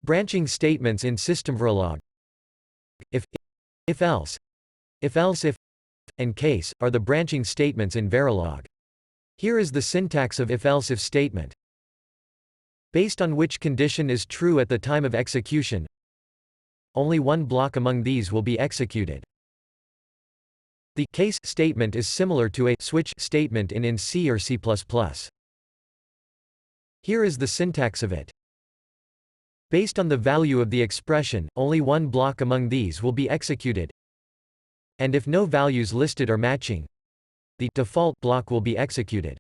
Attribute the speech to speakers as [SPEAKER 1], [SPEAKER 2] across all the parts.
[SPEAKER 1] Branching statements in Systemverilog. If else, if, and case, are the branching statements in Verilog. Here is the syntax of if-else-if statement. Based on which condition is true at the time of execution, only one block among these will be executed. The case statement is similar to a switch statement in C or C++. Here is the syntax of it. Based on the value of the expression, only one block among these will be executed, and if no values listed are matching, the default block will be executed.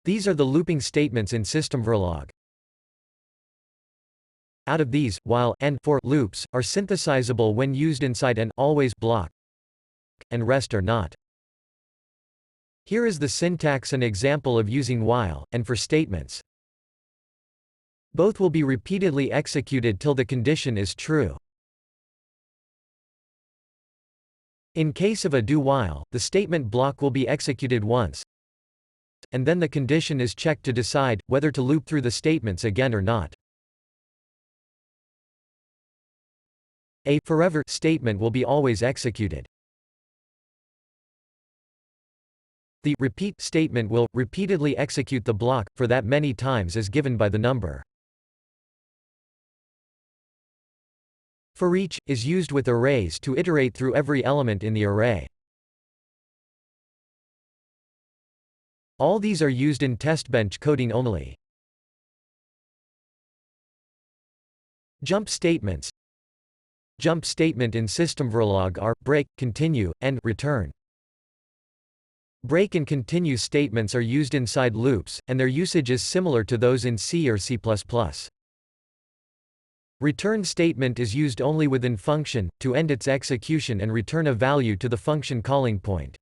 [SPEAKER 1] These are the looping statements in Systemverilog. Out of these, while and for loops are synthesizable when used inside an always block, and rest are not. Here is the syntax and example of using while and for statements. Both will be repeatedly executed till the condition is true. In case of a do-while, the statement block will be executed once, and then the condition is checked to decide whether to loop through the statements again or not. A forever statement will be always executed. The repeat statement will repeatedly execute the block for that many times as given by the number. For each is used with arrays to iterate through every element in the array. All these are used in testbench coding only. Jump statements. Jump statement in Systemverilog are break, continue, and return. Break and continue statements are used inside loops, and their usage is similar to those in C or C++. Return statement is used only within function, to end its execution and return a value to the function calling point.